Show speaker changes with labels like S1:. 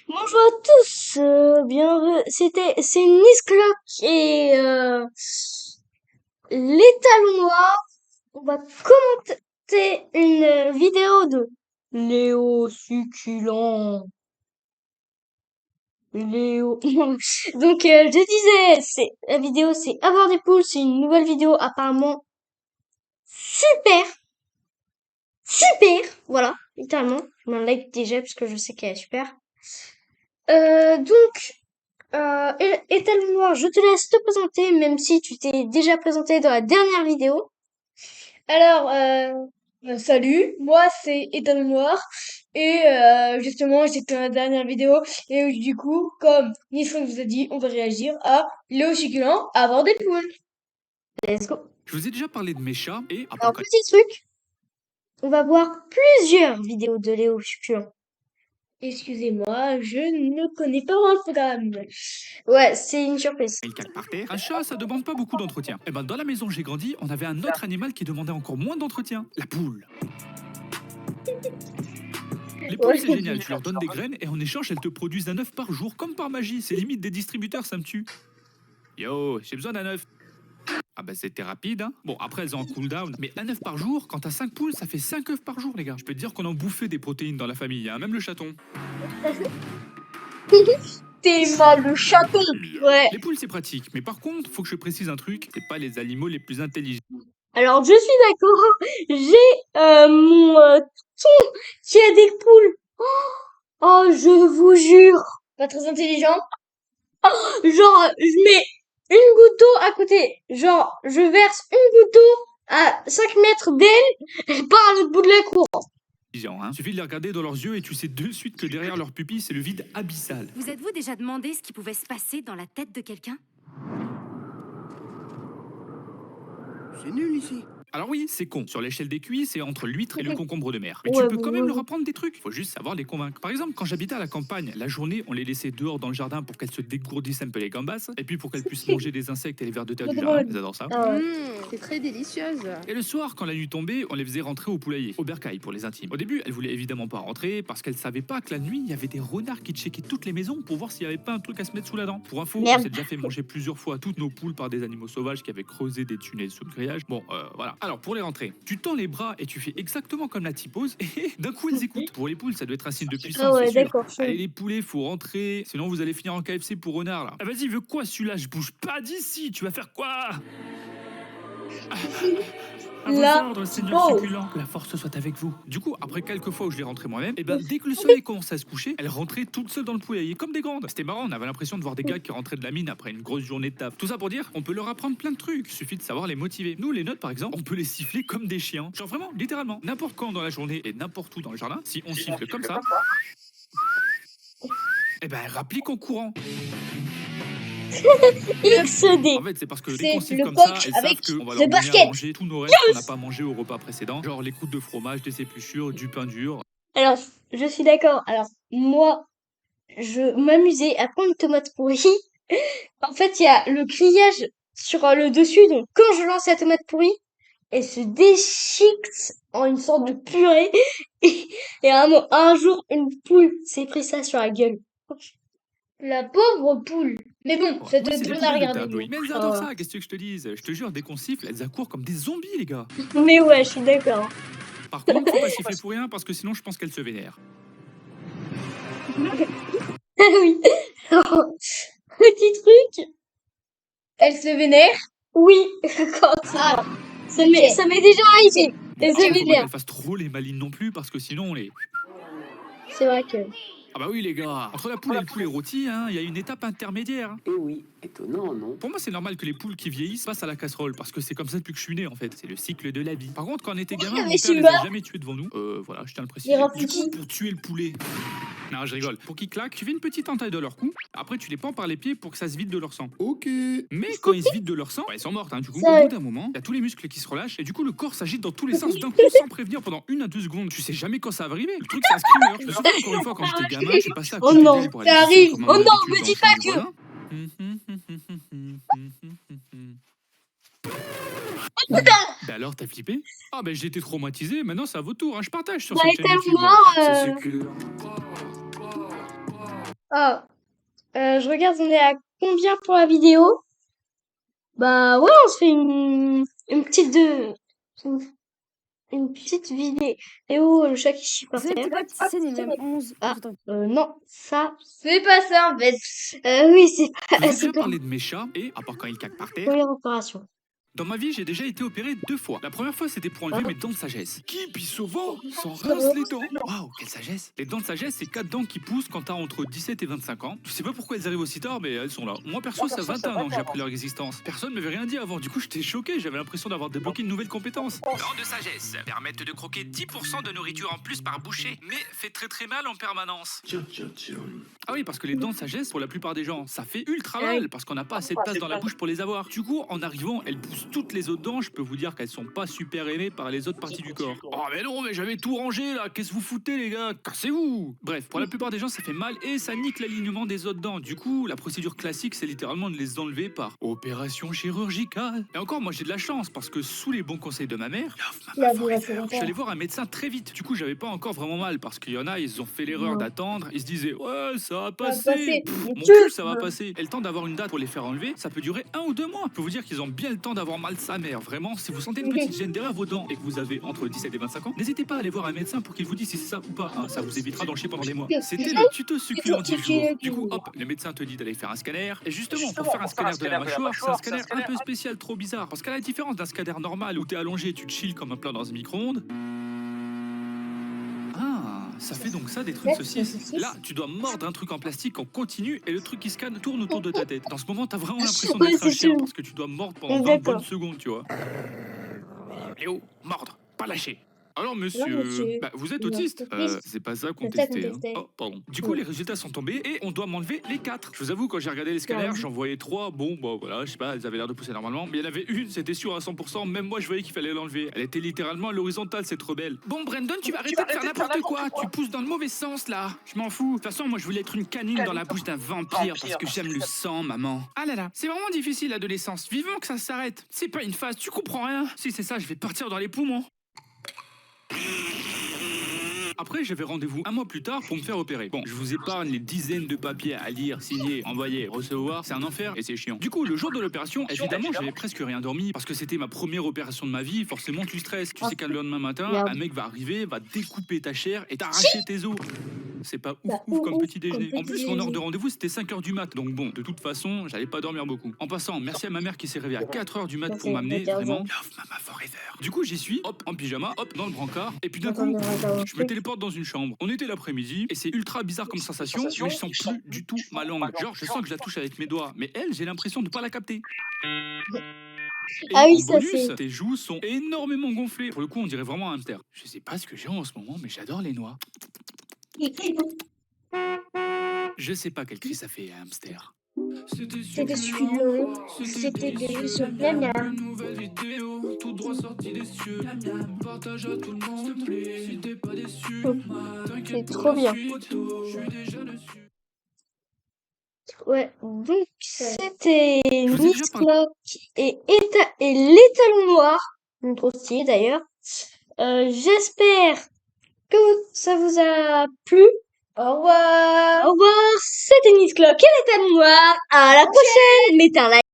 S1: Bonjour à tous, c'est Nisclock et les talons noirs. On va commenter une vidéo de Léo Succulent. Léo. Donc je disais, la vidéo, c'est avoir des poules, c'est une nouvelle vidéo apparemment super, super. Voilà, littéralement. Je m'en like déjà parce que je sais qu'elle est super. Donc Étal Noir, je te laisse te présenter, même si tu t'es déjà présenté dans la dernière vidéo.
S2: Alors, salut, moi c'est Ethan Noir et justement j'étais dans la dernière vidéo et du coup, comme Nissan vous a dit, on va réagir à Léo Succulent avoir des poules.
S1: Let's go.
S3: Je vous ai déjà parlé de mes chats et
S1: Alors, petit truc, on va voir plusieurs vidéos de Léo Succulent.
S2: Excusez-moi, je ne connais pas vraiment le programme.
S1: Ouais, c'est une surprise.
S3: il caque par terre. Un chat, ça demande pas beaucoup d'entretien. Et ben dans la maison où j'ai grandi, on avait un autre animal qui demandait encore moins d'entretien, la poule. Les poules, c'est génial, tu leur donnes des graines et en échange, elles te produisent un œuf par jour, comme par magie. C'est limite des distributeurs, ça me tue. Yo, j'ai besoin d'un œuf. Ah bah c'était rapide, hein. Bon, après elles ont un cooldown, mais un œuf par jour, quand t'as 5 poules, ça fait 5 œufs par jour, les gars. Je peux te dire qu'on en bouffait des protéines dans la famille, hein, même le chaton.
S2: T'es mal le chaton. Ouais.
S3: Les poules, c'est pratique, mais par contre, faut que je précise un truc, c'est pas les animaux les plus intelligents.
S1: Alors, je suis d'accord. J'ai mon ton qui a des poules. Oh, je vous jure.
S2: Pas très intelligent.
S1: Genre, je mets une goutte d'eau à côté. Genre, je verse une goutte d'eau à 5 mètres d'elle. Elle part à l'autre bout de la cour.
S3: Hein. Suffit de les regarder dans leurs yeux et tu sais de suite que derrière leur pupille, c'est le vide abyssal.
S4: Vous êtes-vous déjà demandé ce qui pouvait se passer dans la tête de quelqu'un?
S5: C'est nul ici.
S3: Alors oui, c'est con. Sur l'échelle des QI, c'est entre l'huître et le concombre de mer. Mais
S1: Ouais,
S3: tu peux quand même
S1: ouais.
S3: leur apprendre des trucs. Faut juste savoir les convaincre. Par exemple, quand j'habitais à la campagne, la journée, on les laissait dehors dans le jardin pour qu'elles se dégourdissent un peu les gambas. Et puis pour qu'elles puissent manger des insectes et les vers de terre du jardin. Elles adorent ça.
S1: Ah ouais.
S5: C'est très délicieuse.
S3: Et le soir, quand la nuit tombait, on les faisait rentrer au poulailler, au bercail pour les intimes. Au début, elles voulaient évidemment pas rentrer parce qu'elles savaient pas que la nuit, il y avait des renards qui checkaient toutes les maisons pour voir s'il y avait pas un truc à se mettre sous la dent. Pour info,
S1: Merde.
S3: on s'est déjà fait manger plusieurs fois toutes nos poules par des animaux sauvages qui avaient creusé des tunnels sous le grillage. Bon, voilà. Alors, pour les rentrer, tu tends les bras et tu fais exactement comme la typose et d'un coup, elles écoutent. Pour les poules, ça doit être un signe de puissance,
S1: Ah ouais,
S3: c'est sûr.
S1: d'accord.
S3: Allez, les poulets, faut rentrer, sinon vous allez finir en KFC pour renard, là. Ah, vas-y, veux quoi, celui-là? Je bouge pas d'ici, tu vas faire quoi? À vos
S2: Là,
S3: ordres, Seigneur
S2: oh.
S3: succulent, que la force soit avec vous. Du coup, après quelques fois où je l'ai rentrée moi-même, et ben dès que le soleil commençait à se coucher, elle rentrait toute seule dans le poulailler, comme des grandes. C'était marrant, on avait l'impression de voir des gars qui rentraient de la mine après une grosse journée de taf. Tout ça pour dire, on peut leur apprendre plein de trucs, suffit de savoir les motiver. Nous, les nôtres par exemple, on peut les siffler comme des chiens. Genre vraiment, littéralement, n'importe quand dans la journée et n'importe où dans le jardin, si on siffle comme ça, et ben elle rapplique en courant.
S1: XD.
S3: En fait, c'est parce que
S2: C'est
S3: dès qu'on siffle
S2: le
S3: comme ça,
S2: coq
S3: elles
S2: avec
S3: savent qu'on va
S2: le
S3: leur donner
S2: basket.
S3: à manger tous nos restes qu'on n'a pas mangé au repas précédent. Genre les croûtes de fromage, des épluchures, du pain dur.
S1: Alors, je suis d'accord. Alors, moi, je m'amusais à prendre une tomate pourrie. En fait, il y a le grillage sur le dessus. Donc, quand je lance la tomate pourrie, elle se déchiquette en une sorte de purée. Et un jour, une poule s'est pris ça sur la gueule.
S2: La pauvre poule. Mais bon, ça te
S3: Oui, c'est des
S2: donne à
S3: poubelles de
S2: regarder.
S3: table, oui. Mais elles adorent ça, qu'est-ce que je te dise? Je te jure, dès qu'on siffle, elles accourent comme des zombies, les gars.
S1: Mais ouais, je suis d'accord.
S3: Par contre, faut pas siffler pour rien parce que sinon, je pense qu'elles se vénèrent.
S1: Ah oui. Petit truc.
S2: Elle se vénère.
S1: Oui, quand
S2: Ah,
S1: ça m'est déjà arrivé. Et
S3: Après,
S1: c'est
S3: faut pas
S1: vénère.
S3: qu'elles fassent trop les malines non plus parce que sinon, on les.
S1: C'est vrai que.
S3: Ah bah oui, les gars, entre la poule et le poulet rôti, hein, il y a une étape intermédiaire. Hein.
S5: Eh oui, étonnant, non?
S3: Pour moi, c'est normal que les poules qui vieillissent passent à la casserole parce que c'est comme ça depuis que je suis né en fait. C'est le cycle de la vie. Par contre, quand on était gamin, mon
S2: mais
S3: père les
S2: Simba.
S3: a jamais tués devant nous. Voilà, je tiens à le préciser.
S2: Les
S3: Du
S2: rapitis.
S3: coup, pour tuer le poulet. Non, je rigole. Pour qu'ils claquent, tu fais une petite entaille de leur cou. Après, tu les pends par les pieds pour que ça se vide de leur sang.
S5: Ok.
S3: Mais quand ils se vident de leur sang, elles sont mortes. Hein, du coup,
S1: Ça-
S3: au bout d'un moment, il y a tous les muscles qui se relâchent et du coup, le corps s'agite dans tous les sens d'un coup sans prévenir pendant 1 à 2 secondes. Tu sais jamais quand ça va arriver. Le truc, c'est un screamer. Je me souviens encore une fois quand j'étais gamin, j'ai passé à
S1: Oh
S3: côté
S1: non,
S3: d'elle pour aller
S2: ça
S3: pisser
S2: arrive.
S3: comme
S2: Oh
S3: on a
S2: non,
S3: l'habitude
S2: me
S3: dans
S2: dis
S3: le
S2: pas
S3: champ du
S2: que-
S3: voisin. Bah alors, t'as flippé? Ah bah j'ai été traumatisé, maintenant c'est à votre tour, hein. Je partage sur
S1: Bah,
S3: cette chaîne
S1: Étal
S3: YouTube.
S1: Noir,
S3: C'est sûr que...
S1: Ah, je regarde, on est à combien pour la vidéo? Bah ouais, on se fait une petite une petite vidéo, le chat qui chie par terre.
S4: C'est les mêmes 11.
S1: Ah, non, ça,
S2: C'est pas ça en fait.
S1: oui, c'est
S3: Je vous ai
S1: c'est
S3: déjà
S1: pour
S3: parlé de mes chats et, à part quand ils caquent par terre,
S1: première opération.
S3: dans ma vie, j'ai déjà été opéré 2 fois. La première fois, c'était pour enlever
S1: Ah.
S3: mes dents de sagesse. Qui pisse au vent s'en rince les dents. Waouh, quelle sagesse. Les dents de sagesse, c'est 4 dents qui poussent quand t'as entre 17 et 25 ans. Je sais pas pourquoi elles arrivent aussi tard, mais elles sont là. Moi, perso, ça fait 21 ans que j'ai appris leur existence. Personne m'avait rien dit avant. Du coup, j'étais choqué. J'avais l'impression d'avoir débloqué une nouvelle compétence. Dents de sagesse permettent de croquer 10% de nourriture en plus par bouchée, mais fait très mal en permanence. Ah oui, parce que les dents de sagesse, pour la plupart des gens, ça fait ultra mal parce qu'on n'a pas assez de place dans la bouche pour les avoir. Du coup, en arrivant, elles poussent toutes les autres dents. Je peux vous dire qu'elles sont pas super aimées par les autres parties du corps. Oh mais non, mais j'avais tout rangé là. Qu'est-ce que vous foutez les gars? Cassez-vous. Bref, pour la plupart des gens, ça fait mal et ça nique l'alignement des autres dents. Du coup, la procédure classique, c'est littéralement de les enlever par opération chirurgicale. Et encore, moi j'ai de la chance parce que sous les bons conseils de ma mère, je suis allé voir un médecin très vite. Du coup, j'avais pas encore vraiment mal parce qu'il y en a, ils ont fait l'erreur d'attendre. Ils se disaient, ouais, ça va passer. Mon cul, ça va passer. Et le temps d'avoir une date pour les faire enlever, ça peut durer 1 ou 2 mois. Je peux vous dire qu'ils ont bien le temps d'avoir mal sa mère. Vraiment, si vous sentez une petite gêne derrière vos dents et que vous avez entre 17 et 25 ans, n'hésitez pas à aller voir un médecin pour qu'il vous dise si c'est ça ou pas. Hein, ça vous évitera d'en chier pendant des mois. C'était le tuto succulent du jour. Du coup, hop, le médecin te dit d'aller faire un scanner. Et justement, pour faire un scanner de la mâchoire, c'est un scanner un peu spécial, trop bizarre. Parce qu'à la différence d'un scanner normal où t'es allongé, tu te chill comme un plat dans un micro-ondes. Ah, ça fait donc ça des trucs de saucisses. Là, tu dois mordre un truc en plastique en continu et le truc qui scanne tourne autour de ta tête. Dans ce moment, t'as vraiment l'impression
S1: Ouais,
S3: d'être un
S1: c'est
S3: chien
S1: sûr.
S3: parce que tu dois mordre pendant 20
S1: D'accord.
S3: bonnes secondes, tu vois. Léo, mordre, pas lâcher. Alors monsieur,
S2: monsieur.
S3: vous êtes
S2: Non,
S3: autiste
S2: autiste.
S3: C'est pas ça qu'on
S2: C'est ça qu'on
S3: testait. Hein.
S2: testait.
S3: Oh, pardon. Du coup, les résultats sont tombés et on doit m'enlever les 4. Je vous avoue, quand j'ai regardé les scanners,
S2: Ouais.
S3: j'en voyais 3. Bon, bah voilà, je sais pas, elles avaient l'air de pousser normalement. Mais il y en avait une, c'était sûr à 100%. Même moi, je voyais qu'il fallait l'enlever. Elle était littéralement à l'horizontale, cette rebelle. Bon, Brandon, tu vas arrêter de faire n'importe quoi. Tu pousses dans le mauvais sens là. Je m'en fous. De toute façon, moi, je voulais être une canine dans la bouche d'un vampire parce que j'aime le sang, maman. Ah là là, c'est vraiment difficile l'adolescence. Vivement que ça s'arrête. C'est pas une phase, tu comprends rien. Si c'est ça, je vais partir dans les poumons. Après, j'avais rendez-vous 1 mois plus tard pour me faire opérer. Bon, je vous épargne les dizaines de papiers à lire, signer, envoyer, recevoir. C'est un enfer et c'est chiant. Du coup, le jour de l'opération, évidemment, j'avais presque rien dormi parce que c'était ma première opération de ma vie. Forcément, tu stresses. Tu sais qu'un lendemain matin,
S1: Merde.
S3: un mec va arriver, va découper ta chair et t'arracher tes os. C'est pas ouf comme petit déjeuner. En plus, mon heure de rendez-vous, c'était 5 h du mat. Donc bon, de toute façon, j'allais pas dormir beaucoup. En passant, merci à ma mère qui s'est réveillée à 4 h du mat pour m'amener. Vraiment, love mama forever. Du coup, j'y suis, hop, en pyjama, hop, dans le brancard. Et puis d'un coup, je me téléporte dans une chambre. On était l'après-midi et c'est ultra bizarre comme sensation, mais je sens plus du tout ma langue. Genre, je sens que je la touche avec mes doigts, mais elle, j'ai l'impression de pas la capter. Et
S1: Ah oui,
S3: en
S1: ça,
S3: bonus,
S1: c'est-
S3: tes joues sont énormément gonflées. Pour le coup, on dirait vraiment un hamster. Je sais pas ce que j'ai en ce moment, mais j'adore les noix. Je sais pas quel cri ça fait, un hamster.
S2: C'était succulent. C'était délicieux. Miam miam.
S3: Nouvelle vidéo, tout droit sorti des cieux. Partage à tout le monde, s'il te plaît. Si t'es pas déçu,
S1: C'est trop bien.
S3: je suis déjà dessus.
S1: Ouais, donc c'était
S3: vous ai déjà
S1: Miss Clock et l'étalon noir. Trop stylé d'ailleurs. J'espère que ça vous a plu.
S2: Au revoir.
S1: Au revoir, c'était Miss Clock et l'étalon noir. À la prochaine. Mettez un like.